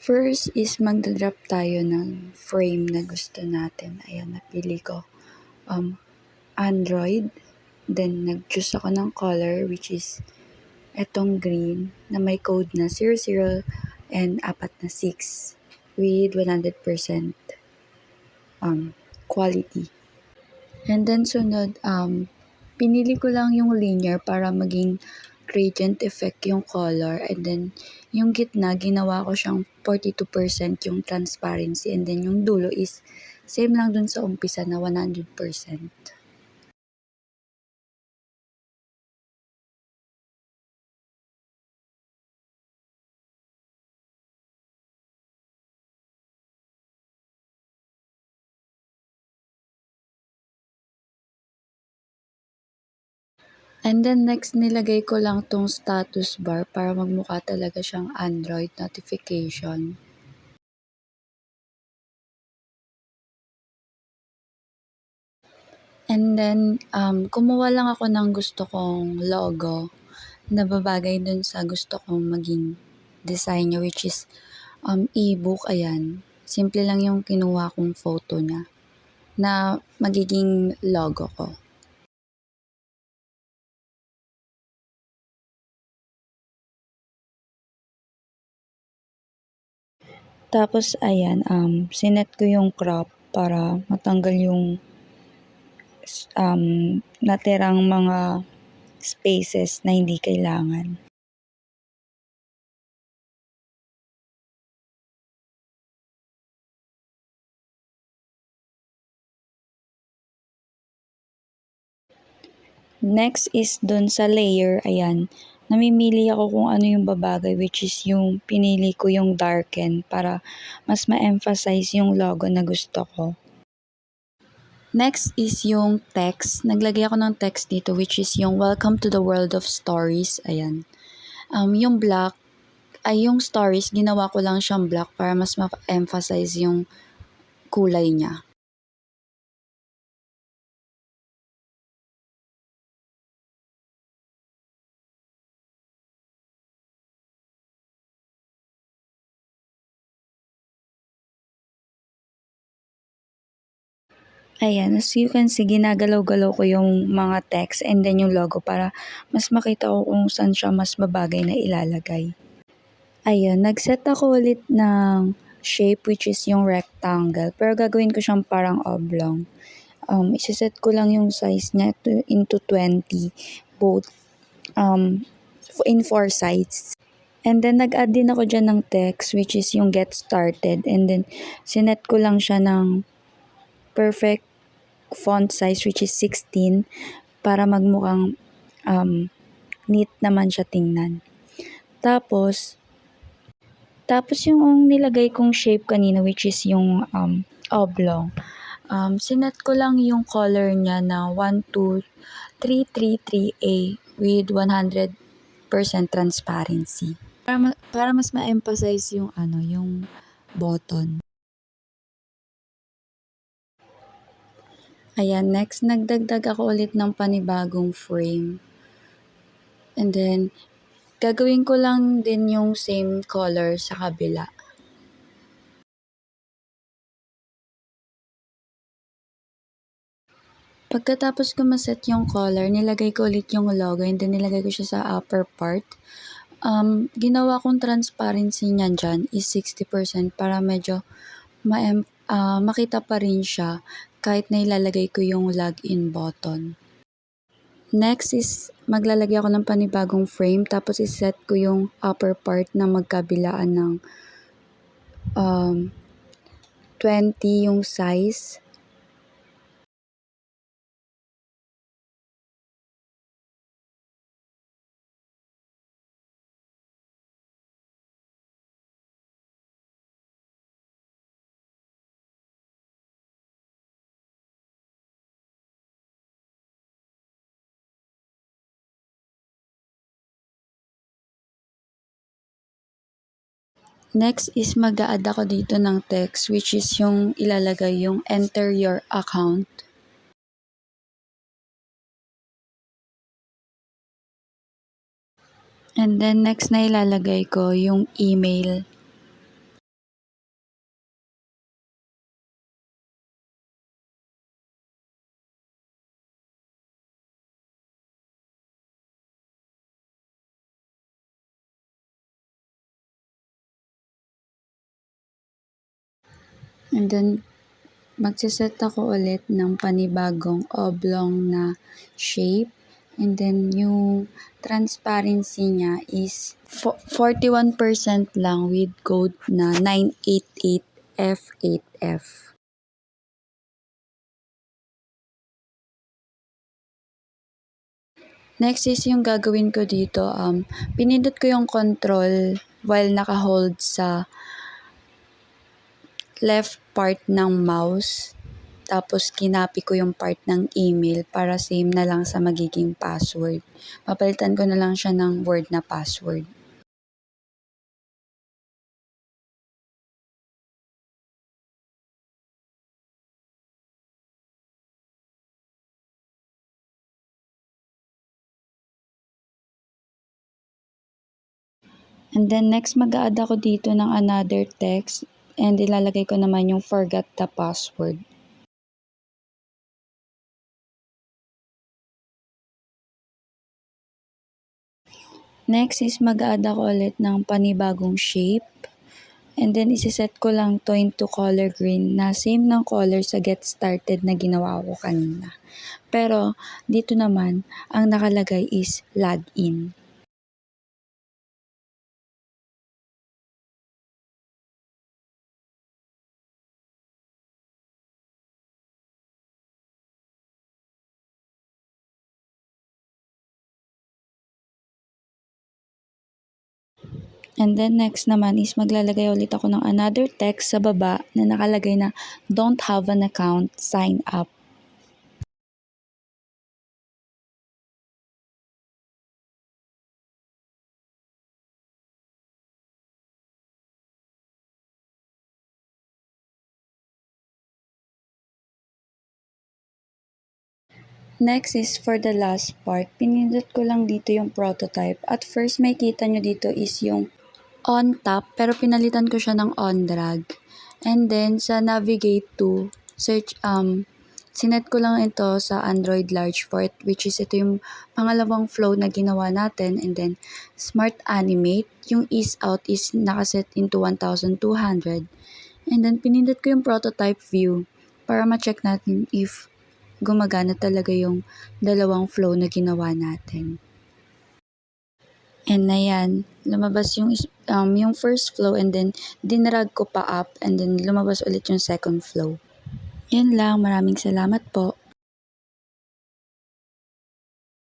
First is magda-drop tayo ng frame na gusto natin. Ayan, napili ko Android. Then nag-choose ako ng color which is etong green na may code na 00 and 46 with 100% quality. And then sunod, pinili ko lang yung linear para maging gradient effect yung color. And then yung gitna, ginawa ko siyang 42% yung transparency. And then yung dulo is same lang dun sa umpisa na 100%. And then next, nilagay ko lang tong status bar para magmukha talaga siyang Android notification. And then, kumuha lang ako ng gusto kong logo na babagay dun sa gusto kong maging design niya, which is e-book. Ayan. Simple lang yung kinuha kong photo niya na magiging logo ko. Tapos ayan, sinet ko yung crop para matanggal yung natirang mga spaces na hindi kailangan. Next is dun sa layer, ayan, namimili ako kung ano yung babagay, which is yung pinili ko yung darken para mas ma-emphasize yung logo na gusto ko. Next is yung text. Naglagay ako ng text dito, which is yung welcome to the world of stories. Ayan. Yung black, ay yung stories, ginawa ko lang siyang black para mas ma-emphasize yung kulay niya. Ayan, as you can see, ginagalaw-galaw ko yung mga text and then yung logo para mas makita ko kung saan siya mas babagay na ilalagay. Ayun, nag-set ako ulit ng shape which is yung rectangle, pero gagawin ko siyang parang oblong. Isiset ko lang yung size niya into 20, both in 4 sides. And then nag-add din ako dyan ng text which is yung get started, and then sinet ko lang siya ng perfect font size which is 16 para magmukhang neat naman siya tingnan. Tapos yung nilagay kong shape kanina which is yung oblong, sinet ko lang yung color niya na 12333A with 100% transparency. Para mas ma-emphasize yung yung button. Ayan, next nagdagdag ako ulit ng panibagong frame. And then gagawin ko lang din yung same color sa kabila. Pagkatapos ko maset yung color, nilagay ko ulit yung logo and then nilagay ko siya sa upper part. Ginawa kong transparency niyan dyan is 60% para medyo makita pa rin siya kahit na ilalagay ko yung login button. Next is maglalagay ako ng panibagong frame, tapos iset ko yung upper part na magkabilaan ng 20 yung size. Next is mag-a-add ako dito ng text which is yung ilalagay yung enter your account. And then next na ilalagay ko yung email. And then, magse-set ako ulit ng panibagong oblong na shape. And then, yung transparency niya is 41% lang with code na 988F8F. Next is yung gagawin ko dito, pinindot ko yung control while naka-hold sa left part ng mouse. Tapos kinopy ko yung part ng email para same na lang sa magiging password. Papalitan ko na lang siya ng word na password. And then next mag-a-add ako dito ng another text and ilalagay ko naman yung forgot the password. Next is mag-a-add ako ulit ng panibagong shape. And then isiset ko lang to into color green na same ng color sa get started na ginawa ko kanina. Pero dito naman, ang nakalagay is login. And then next naman is maglalagay ulit ako ng another text sa baba na nakalagay na don't have an account, sign up. Next is for the last part, pinindot ko lang dito yung prototype. At first may kita nyo dito is yung on top pero pinalitan ko siya ng on drag. And then sa navigate to, search, sinet ko lang ito sa Android large font which is ito yung pangalawang flow na ginawa natin. And then smart animate, yung ease out is nakaset into 1200. And then pinindot ko yung prototype view para ma-check natin if gumagana talaga yung dalawang flow na ginawa natin. And ayan, lumabas yung first flow and then dinrag ko pa up and then lumabas ulit yung second flow. Yun lang, maraming salamat po.